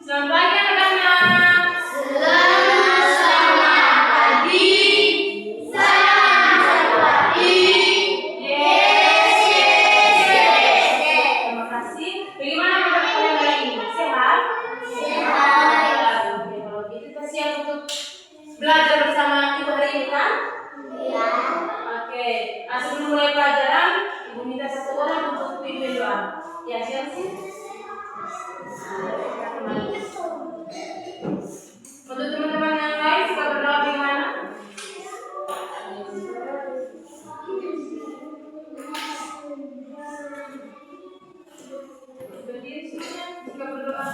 Selamat pagi anak-anak. Selamat pagi. Salam pagi. Yes, yes, yes. Terima kasih. Bagaimana menurut kalian hari ini? Sehat? Sehat. Oke, kalau gitu kita siap untuk belajar bersama Ibu hari ini kan? Ya. Oke. Sebelum mulai pelajaran, Ibu minta satu orang untuk pimpin doa. Ya, siap sih? Untuk teman-teman yang lain suka berdoa bagaimana? Berdiri suka berdoa.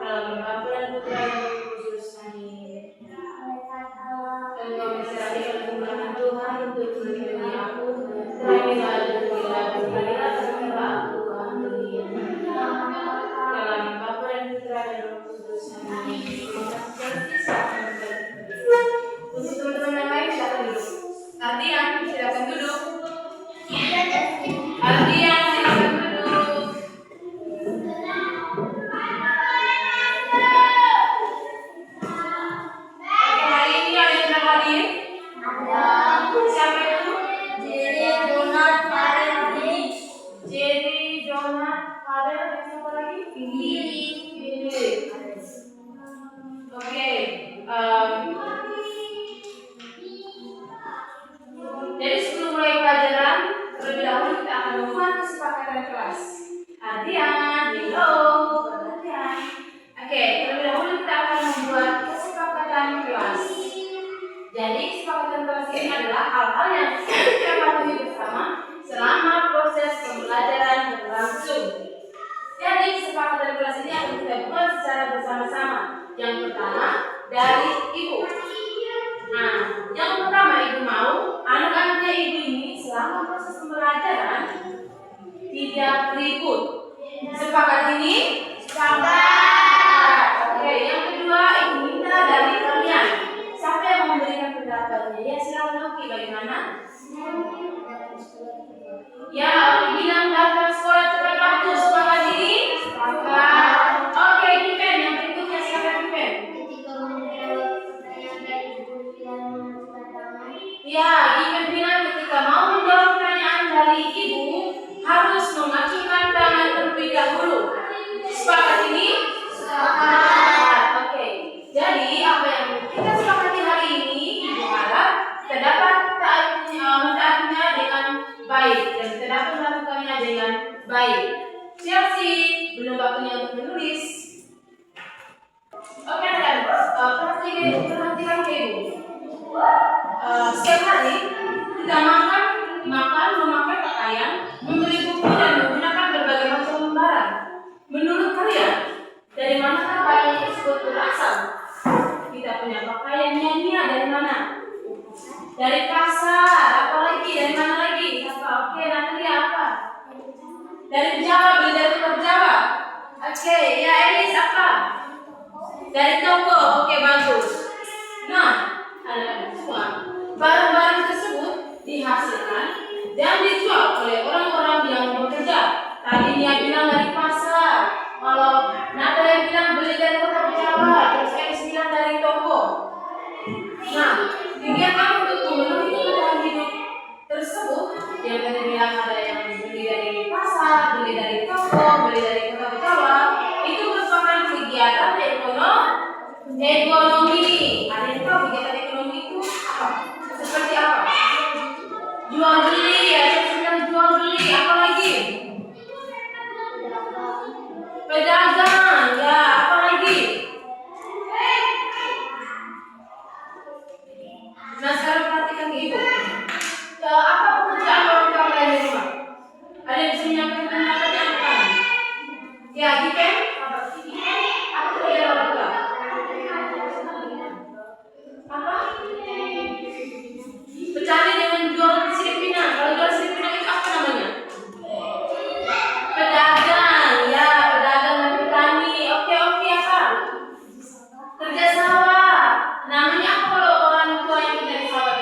Dalam Al-Quran Putra yang khusus ini. Engkau mencerahkan kemuliaan Tuhan untuk melindungi aku. Teranglah aku amin. Dalam Al-Quran Putra yang khusus ini. Untuk teman-teman yang lain silakan duduk. Ardian silakan duduk. Ardian silakan duduk. Hari ini ada yang sudah hadir? Siapa itu? Jerry, Jonat, Fadel, dan siapa lagi? Billy. Oke. Jadi sebelum mulai pelajaran, terlebih dahulu kita akan membuat kesepakatan kelas. Ardian, hello, perhatian. Oke, terlebih dahulu kita akan membuat kesepakatan kelas. Jadi kesepakatan kelas ini adalah hal-hal yang kita patuhi bersama selama proses pembelajaran berlangsung. Jadi kesepakatan kelas ini akan kita buat secara bersama-sama. Yang pertama dari Ibu. Nah, yang pertama Ibu mau anak-anaknya Ibu ini selama proses pembelajaran tidak ribut. Sepakat ini? Sepakat. Oke, yang kedua Ibu minta dari kalian. Siapa yang memberikan pendapatnya? Ya, silakan Oki. Bagaimana? Ya, Oki bilang datang sekolah tepat waktu. Sepakat ini? Sepakat. Oke, Kipen. Yang berikutnya silakan Kipen. Ya, Kipen bilang ketika mau menjawab pertanyaan dari Ibu harus mengacungkan tangan terlebih dahulu. Sepakat ini? Sepakat. Oke. Jadi apa yang kita sepakati hari ini, Ibu harap kita dapat mentaatinya dengan baik dan kita dapat melakukannya dengan baik. Siap sih? Belum waktunya untuk menulis. Oke, dan perhatikan ke Ibu. Setiap hari kita memakai pakaian, membeli buku dan menggunakan berbagai macam lembaran. Menurut kalian, dari mana pakaian tersebut berasal? Kita punya pakaian Nia dari mana? Dari pasar. Apalagi dari mana lagi? Apa? Oke, Natalia apa? Dari Jawa, beli dari tukang Jawa. Oke, ya Elis apa? Dari toko. Oke, bagus. Nah, ada semua barang-barang tersebut dihasilkan dan dijual oleh orang-orang yang bekerja. Tadi Nia bilang dari pasar. Kalau Natalia bilang beli dari kota Jawa, terus Elis bilang dari toko. Nah, kegiatan kamu untuk memenuhi kebutuhan hidup tersebut, yang tadi bilang ada yang beli dari pasar, beli dari toko, beli dari kota Jawa, itu merupakan kegiatan ekonomi. Ada yang tahu kegiatan ekonomi itu apa? Seperti apa? Jual beli, ya saya sedang jual beli. Apa lagi? Pedagang, ya apa lagi? Nah, sekarang perhatikan Ibu. Apa pekerjaan orang tua kalian di rumah? Ada yang bisa menyampaikan pendapatnya angkat tangan? Ya, Gipen? Apa pekerjaan orang tua? Apa? Bercari dengan jual sirip pinang. Kalau jual sirip pinang itu apa namanya? Pedagang, ya pedagang dan petani. Oke, apa? Kerja sawah. Namanya apa kalau orang tua yang kerja di sawah?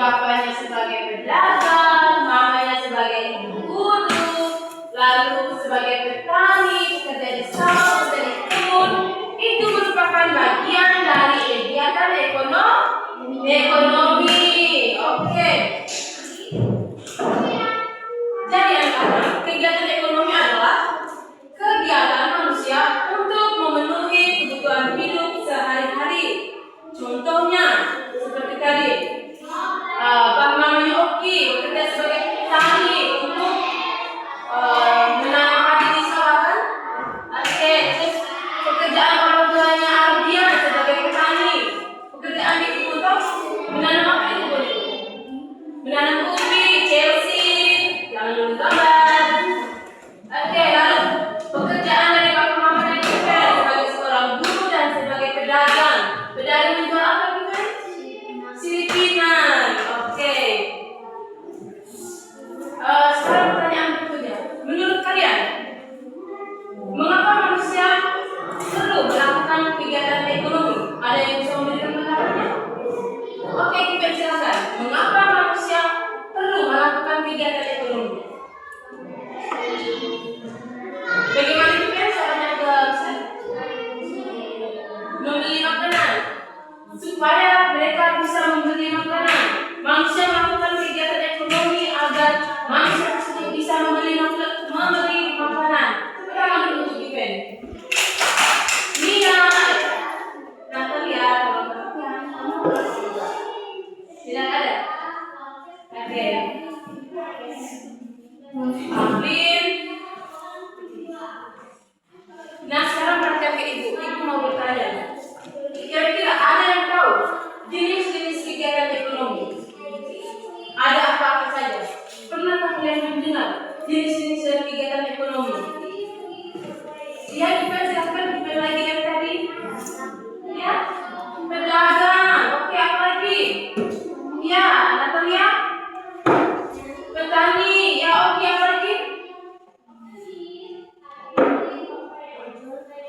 bapaknya sebagai pedagang, mamanya sebagai ibu guru, lalu sebagai petani, bekerja di sawah, bekerja di kebun. Itu merupakan bagian dari kegiatan ekonomi. Oke. Jadi yang pertama, kegiatan ekonomi adalah kegiatan manusia untuk memenuhi kebutuhan hidup sehari-hari. Contohnya seperti tadi, Bang mamanya Oki bekerja sebagai petani untuk menanam padi di sawah kan? Oke, terus pekerjaan orang tuanya Ardian sebagai petani, pekerjaan di kebun toh menanam apa di kebun? Menanam ubi, Chelsea, jangan lupa gambar. Oke, lalu pekerjaan dari bapak mamanya juga sebagai seorang guru dan sebagai pedagang. Pedagang menjual apa juga? Silipinan. Oke. Sekarang pertanyaan berikutnya. Menurut kalian, mengapa manusia perlu melakukan kegiatan ekonomi? Ada yang bisa memberikan pendapatnya? Oke, kita silakan. Mengapa manusia perlu melakukan kegiatan ekonomi? Bagaimana juga caranya ke membeli makanan supaya mereka bisa membeli makanan. Manusia melakukan kegiatan ekonomi agar manusia tersebut bisa membeli makanan. Pertama untuk event. Nia, Natalia, tidak ada. Oke. Amin. Nah sekarang perhatian ke ibu. Ibu mau bertanya. Kira-kira ada yang tahu jenis-jenis kegiatan ekonomi? Ada apa-apa saja? Pernahkah kalian mendengar jenis-jenis kegiatan ekonomi? Ya, dipersiapkan lagi yang tadi. Ya, pedagang. Oke, apa lagi? Ya, Natalia. Petani. Ya, oke, apa lagi?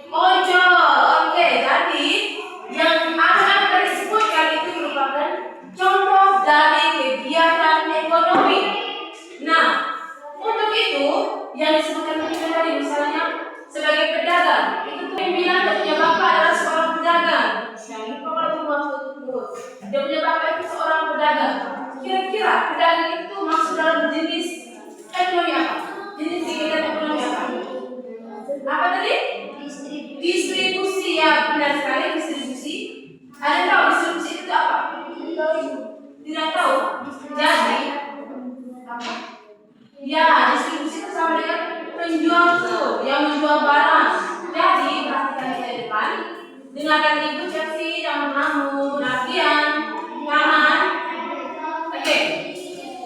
Ojol. Oke, jadi yang akan tadi sebutkan itu merupakan contoh dari kegiatan ekonomi. Nah, untuk itu yang disebutkan tadi misalnya sebagai pedagang, itu pimpinan dan punya bapak adalah seorang pedagang. Jangan lupa kalau membuat tutup. Dia punya bapak itu seorang pedagang. Kira-kira pedagang itu masuk dalam jenis ekonomi apa? Jenis kegiatan ekonomi apa? Apa tadi? Distribusi. Ya, benar sekali, distribusi. Ada tahu distribusi itu apa? Tidak tahu. Jadi apa? Ya, distribusi itu sama dengan penjual tuh yang menjual barang. Jadi perhatikan di depan. Dengarkan ibu Chelsea dan kamu Nafian, kanan. Oke.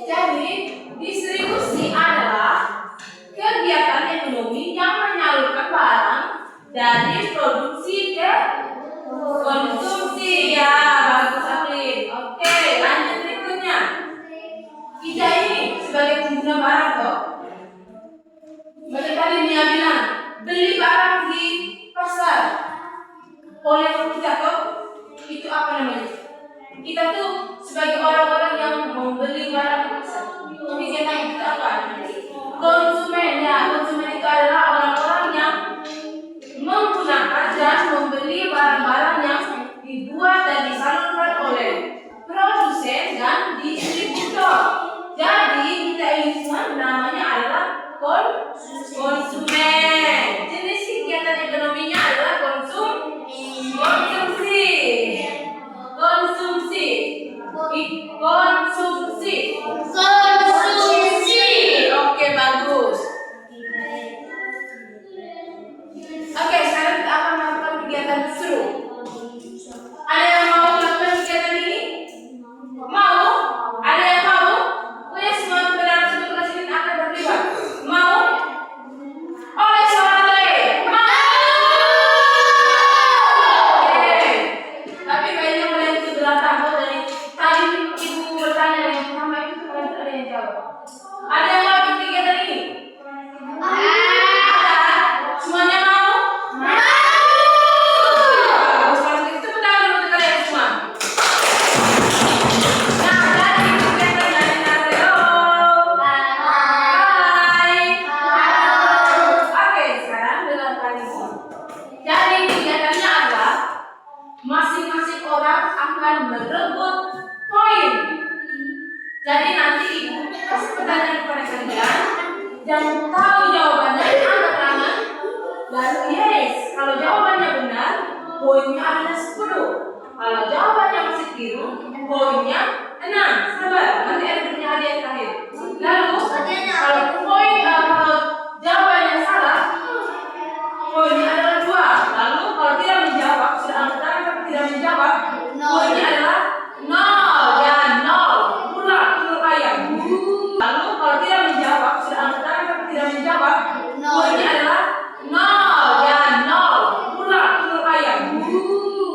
Jadi distribusi adalah kegiatan ekonomi yang menyalurkan barang dari produksi ke konsumsi. Ya, bagus April. Oke, lanjut berikutnya. Kita ini sebagai pengguna barang toh. Macam tadi Nia bilang, beli barang di pasar. Oleh kita toh, itu apa namanya? Kita tuh sebagai orang-orang yang membeli barang di pasar. Kegiatan itu apa? Konsumen. Ya, konsumen itu adalah orang-orang yang menggunakan dan membeli barang-barang yang dibuat dan disalurkan oleh produsen dan distributor. Jadi kita ini semua namanya adalah konsumen. Jenis kegiatan ekonominya adalah konsumsi. Oke, bagus. masing-masing orang akan merebut poin. Jadi nanti ibu kasih pertanyaan kepada kalian, yang tahu jawabannya angkat tangan, lalu yes. Kalau jawabannya benar, poinnya adalah 10. Kalau jawabannya masih keliru, poinnya 6. Sabar, nanti ada punya hadiah terakhir. Lalu kalau kalau jawabannya salah, poinnya adalah 2. Lalu kalau tidak menjawab, sudah angkat tangan tapi tidak menjawab, poinnya adalah 0. Ya 0. Ulang telur ayam. Lalu kalau tidak menjawab, sudah angkat tangan tapi tidak menjawab, poinnya adalah 0. Ya 0. Ulang telur ayam.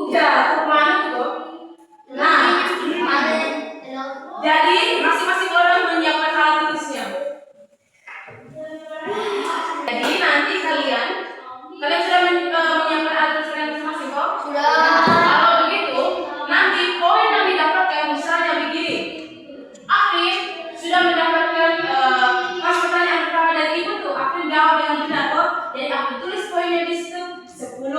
Ya, kemana itu? Nah, jadi masing-masing orang menyiapkan alat tulisnya. Jadi nanti kalian sudah menyiapkan alat tulis kalian masing-masing kok? Sudah. Kalau begitu, nanti poin yang didapatkan misalnya begini. Afif sudah mendapatkan pas pertanyaan pertama dari ibu tuh, Afif jawab dengan benar kok. Jadi Afif tulis poinnya di situ 10.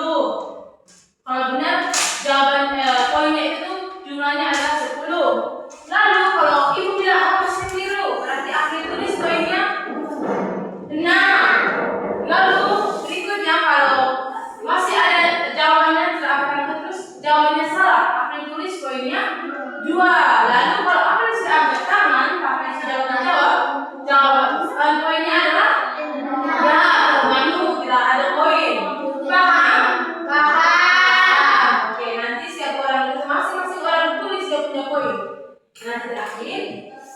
Kalau benar jawaban poinnya itu jumlahnya adalah 10. Lalu kalau ibu bilang masih keliru, berarti Afif tulis poinnya 6. Lalu berikutnya kalau masih ada jawabannya tidak akan terus jawabannya salah, Afif tulis poinnya 2. Lalu kalau Afif sudah angkat tangan, Afif sudah menjawab, jawaban poinnya adalah ya, terbantu tidak ada poin. Paham? Paham. Oke, nanti setiap orang itu masing-masing orang tulis dia punya poin. Nanti terakhir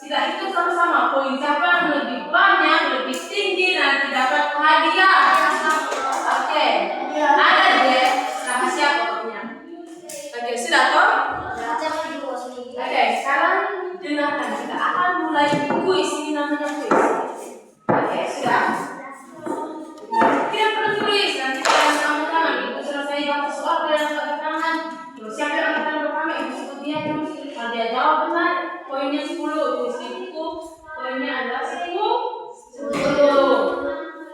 kita hitung sama-sama poin siapa yang lebih banyak, lebih tinggi nanti dapat hadiah. Oke, ada deh rahasia pokoknya. Oke, sudah toh? Oke, sekarang dengarkan kita akan mulai kuis. Ini namanya kuis. Oke, sudah. Tidak perlu tulis, nanti kalian angkat tangan. Ibu selesai baca soal, kalian angkat tangan. Terus siapa yang angkat tangan pertama, ibu sebut dia terus. Kalau dia jawab benar, poinnya 10. Tulis di buku, poinnya adalah 10.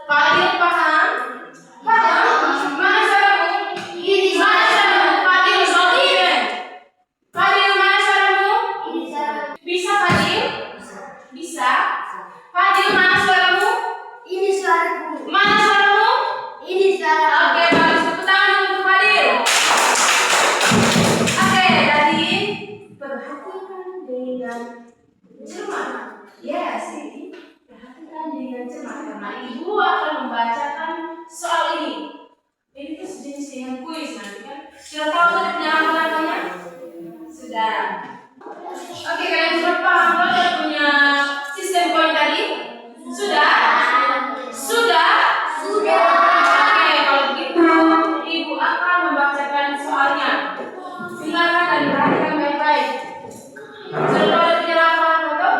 Fadil paham? Paham? Mana suaramu? Ini Mana suaramu? Fadil, Zohir. Fadil, mana suaramu? Bisa Fadil? Bisa. Fadil, mana suaramu? Ini suaraku. Mana suaramu? Ini suara. Oke, bagus. Tepuk tangan dulu untuk Fadil. Oke, jadi perhatikan dengan cermat. Yes, ini perhatikan dengan cermat karena ibu akan membacakan soal ini. Ini tuh sejenis dengan kuis nanti kan. Sudah tahu tadi penyalaman-penyalamannya? Sudah. Oke, kalian sudah paham kalau ada punya sistem poin tadi? Sudah? Sudah? Sudah. Oke, kalau begitu ibu akan membacakan soalnya. Silakan dan perhatikan baik-baik. Sudah ada penyalaman atau?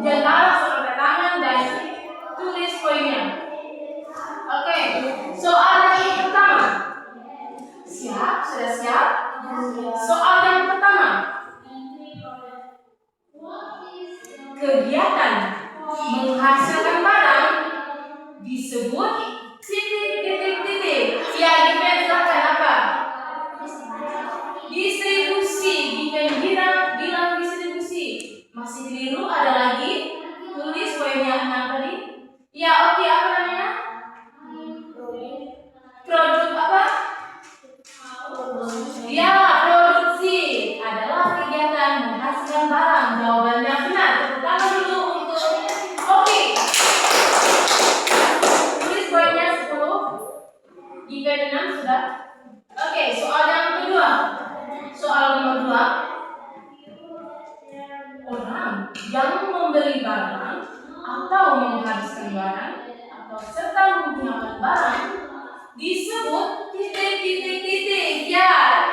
Jangan langsung angkat tangan dan tulis poinnya. Oke, soal yang pertama. Siap? Sudah siap? Soal yang pertama. Kegiatan menghasilkan barang disebut titik. Ya, Given silakan apa? Distribusi. Given bilang distribusi. Masih keliru, ada lagi? Tulis poinnya 6 tadi. Ya, oke, apa namanya? Produk apa? Ya, produksi adalah kegiatan menghasilkan barang. Jawabannya benar. Tepuk tangan dulu untuk Oki. Tulis poinnya 10. Given 6 sudah. Oke, soal yang kedua. Soal nomor 2. Orang yang membeli barang atau menghabiskan barang atau serta menggunakan barang disebut titik. Ya.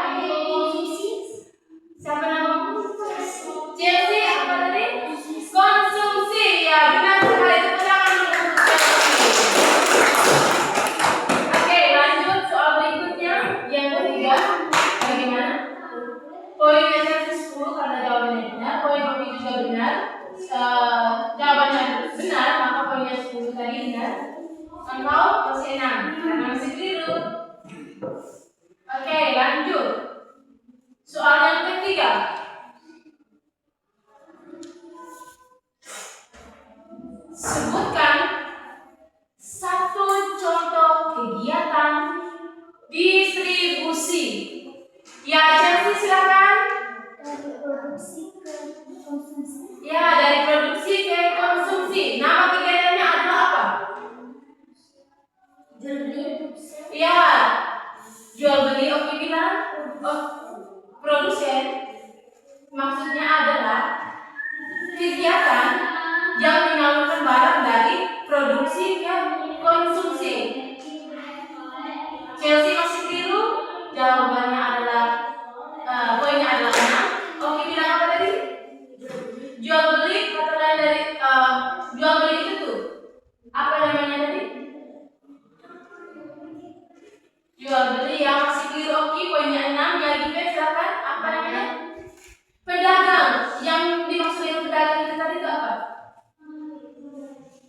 Siapa namamu? Chelsea apa tadi? Konsumsi. Ya, benar sekali. Tepuk tangan dulu untuk Chelsea. Oke, lanjut soal berikutnya. Yang ketiga, bagaimana? Poinnya Chelsea 10 karena jawabannya benar. Poin Oki juga benar. Jawabannya benar, maka poinnya 10 tadi benar. Engkau masih 6 karena masih keliru. Soal yang ketiga. Sebutkan satu contoh kegiatan distribusi. Ya, Chelsea silakan. Dari produksi ke konsumsi. Ya, dari produksi ke konsumsi. Nama kegiatannya adalah apa? Jual beli. Ya, jual beli. Oke, bilang. Oh, produsen. Maksudnya adalah kegiatan yang menyalurkan barang dari produksi ke konsumsi. Chelsea masih keliru. Jawabannya adalah poinnya adalah 6. Oke, bilang apa tadi? Jual beli. Kata lain dari jual beli itu tuh apa namanya tadi? Jual beli. Yang masih keliru. Oke, poinnya 6. Yang Given silakan. Apa namanya? Pedagang. Yang dimaksud dengan pedagang itu tadi itu apa?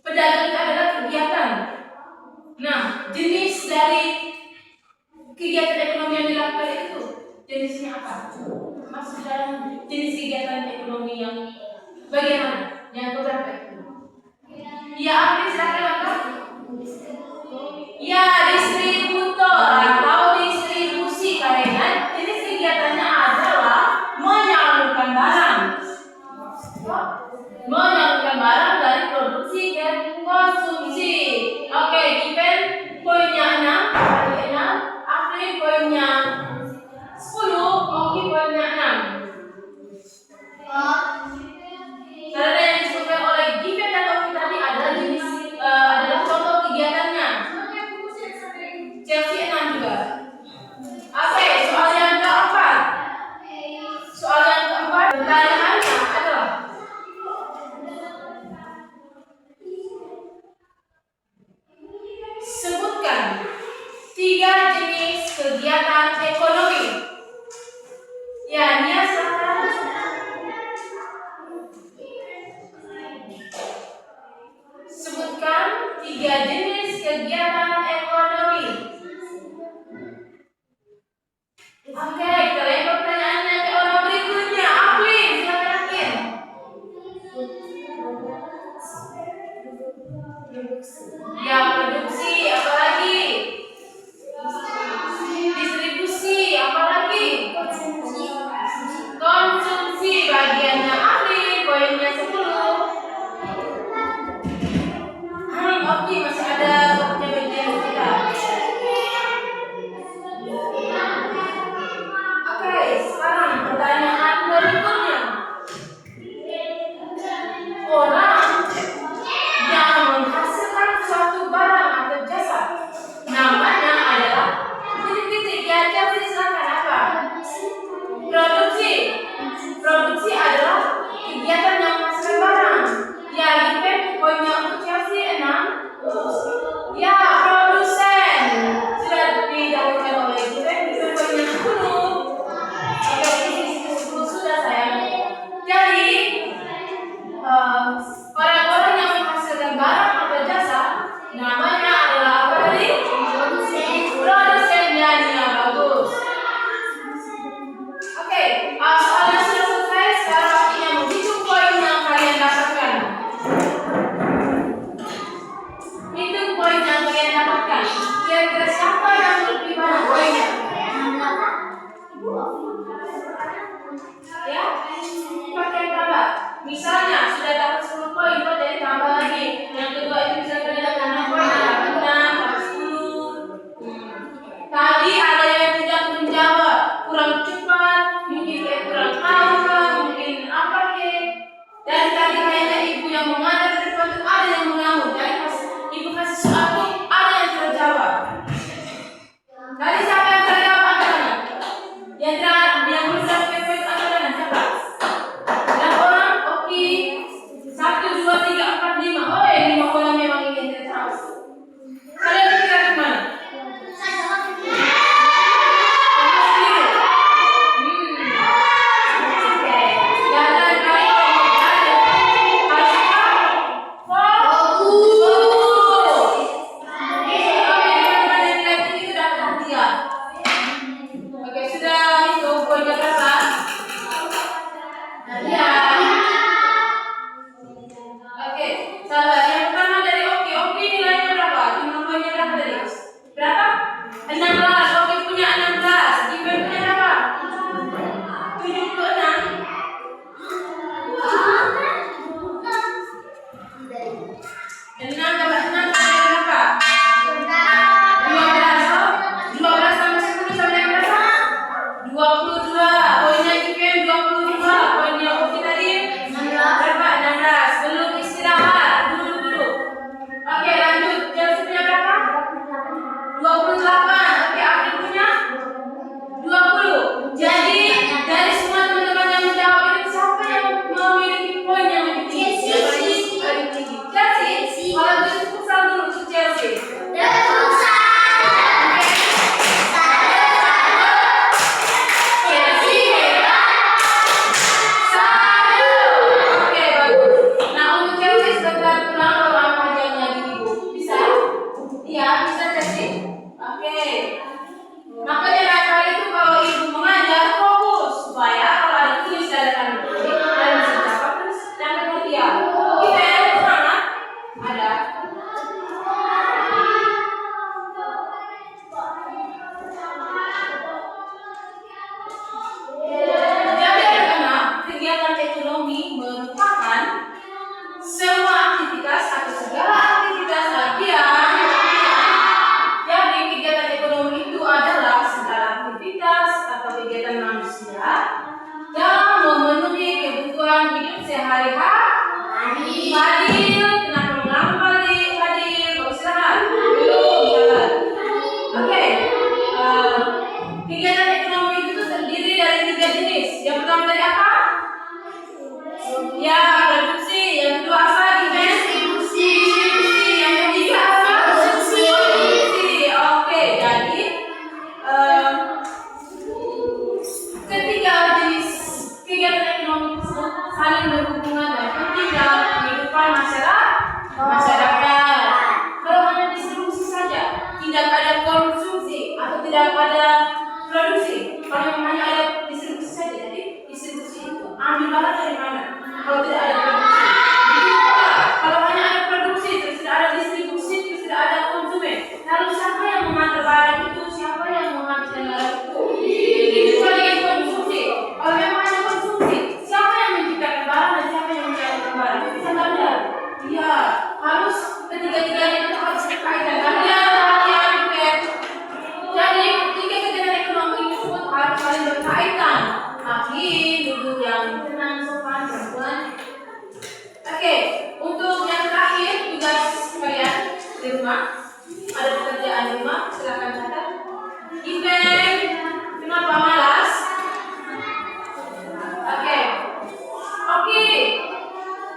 Pedagang itu adalah kegiatan. Nah, jenis dari kegiatan ekonomi yang dilakukan itu jenisnya apa? Maksud dalam jenis kegiatan ekonomi yang bagaimana? Yang keberapa itu? Ya, apa silakan apa? Ya, distributor atau distribusi, karena jenis kegiatannya adalah menyalurkan barang. Menyalurkan barang dari produksi ke konsumsi. Oke, Given poinnya 6 kali 6, Afri poinnya 10, Oki poinnya 6. Karena yang disebutkan oleh Given dan Oki tadi adalah jenis adalah contoh kegiatannya. Chelsea 6 juga. Oke, soal yang keempat. Soal yang keempat, pertanyaannya adalah sebutkan 3 jenis kegiatan ekonomi. Ya, Nia silakan. Sebutkan 3 jenis kegiatan ekonomi. Oke, kita lihat pertanyaannya ke orang berikutnya. Aflin, silakan Aflin. Ya, produksi, apalagi? Distribusi, apalagi? Konsumsi, bagiannya Aflin, poinnya 10. Oke, masih ada bagian kita. Oke, sekarang pertanyaan berikutnya. Orang yang menghasilkan suatu barang atau jasa namanya adalah titik-titik. Ya, Chelsea silakan apa? Produksi. Produksi adalah kegiatan yang menghasilkan barang. Ya, Given poinnya untuk Chelsea 6. Ya, produsen. Sudah didapatkan oleh Given poinnya 10. Oke, ini 10 sudah sayang. Jadi orang-orang yang menghasilkan barang atau jasa namanya adalah apa tadi? Produsen. Ya, Nia, bagus. Oke, soalnya sudah selesai. Sekarang waktunya menghitung poin yang kalian dapatkan. Hitung poin yang kalian dapatkan. Kira-kira siapa yang lebih banyak poinnya? Ya, pakai tambah. Misalnya sudah dapat 10 poin, kok jadi tambah lagi. Yang kedua itu bisa kalian dapat 6 poin, dapat 6, dapat 10. Tadi ada yang tidak menjawab, kurang cepat, mungkin kayak kurang hafal, mungkin apa kek. Dan tadi kayaknya ibu yang mengajar di depan itu ada yang mengamuk. Jadi pas ibu kasih soal itu ada yang terjawab. Tadi siapa yang terjawab anggarannya? Yang belum dapat poin anggarannya siapa? 6 orang, oke. 1, 2, 3, 4, 5. Oh, 5 orang memang ingin terjawab. Kalian kira gimana? manusia dan memenuhi kebutuhan hidup sehari-hari. Hadir, kenapa mengapa hadir? Mau istirahat? Belum, jangan. Oke, kegiatan ekonomi itu terdiri dari 3 jenis. Yang pertama dari apa? Ya, produksi. Yang kedua apa? Distribusi. Yang ketiga apa? Konsumsi. Oke, jadi ketiga jenis kegiatan ekonomi tersebut saling berhubungan dan penting dalam kehidupan masyarakat. Kalau hanya distribusi saja, tidak ada konsumsi atau tidak ada produksi. Kalau yang hanya ada distribusi saja, jadi distribusi itu ambil barang dari mana? Kalau tidak ada produksi. Begitu pula, kalau hanya ada produksi, terus tidak ada distribusi, terus tidak ada konsumen. Lalu siapa yang mengantar barang itu? Siapa yang menghabiskan barang itu? Begitu pula dengan konsumsi. Kalau memang hanya konsumsi, siapa yang menciptakan barang dan siapa yang menciptakan barang? Bisa nggak ada? Iya, harus ketiga-tiganya itu harus berkaitan. Perhatian, jadi tiga kegiatan ekonomi tersebut harus saling berkaitan. Duduk yang tenang, sopan, perempuan. Oke, untuk yang terakhir tugas kalian di rumah, ada pekerjaan rumah, silakan catat. Event, kenapa malas? Oke,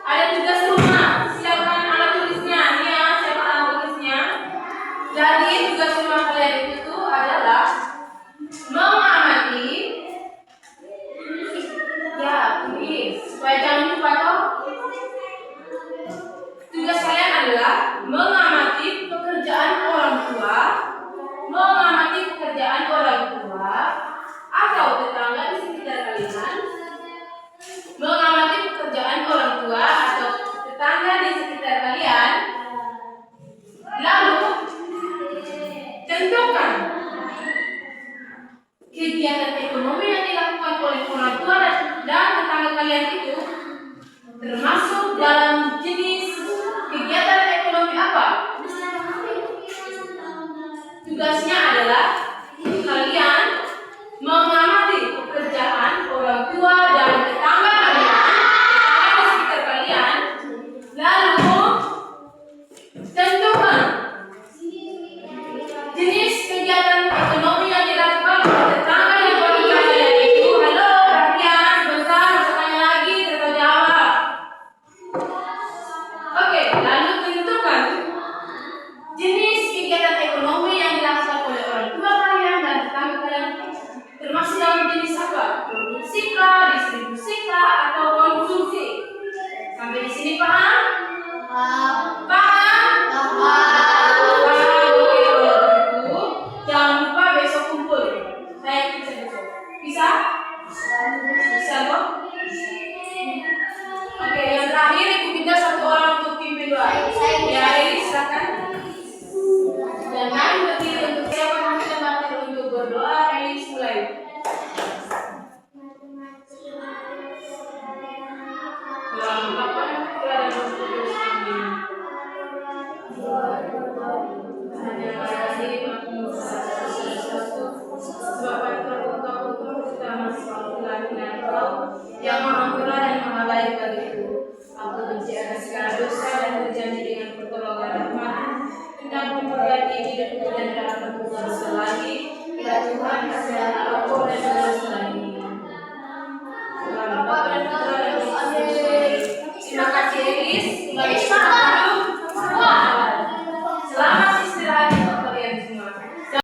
ada tugas rumah, silakan alat tulisnya. Ini ya, siapa alat tulisnya? Jadi tugas rumah kalian itu adalah mengamati. Ya, tulis supaya jangan lupa toh. Tugas kalian adalah mengamati pekerjaan orang tua, atau tetangga di sekitar kalian, mengamati pekerjaan orang tua atau tetangga di sekitar kalian. Lalu tentukan kegiatan ekonomi yang dilakukan oleh orang tua dan tetangga kalian itu termasuk dalam jenis kegiatan ekonomi apa? Tugasnya adalah kalian mengamati pekerjaan orang tua dan tetangga di sekitar kalian, lalu tentukan jenis kegiatan ekonomi yang dilakukan oleh tetangga yang kalian itu. Halo, perhatian, sebentar, tanya lagi atau jawab. Oke, lalu tentukan jenis kegiatan ekonomi yang dilakukan oleh orang tua kalian dan tetangga kalian, termasuk dalam jenis apa? Produksi kah, distribusi kah, atau konsumsi? Sampai di sini paham? Paham? Oke, kalau begitu jangan lupa besok kumpul. Saya bisa besok. Bisa? Bisa kok? Oke, yang terakhir ibu minta satu orang untuk pimpin doa. Ya, ini silakan. Jangan berdiri untuk siapa yang berdiri untuk berdoa. Elis mulai. Yang maha murah dan maha baik bagiku. Aku benci akan segala dosa dan berjanji dengan pertolongan rahmat. Hendak memperbaiki hidupku dan dapat berdosa lagi. Ya Tuhan, kasihanlah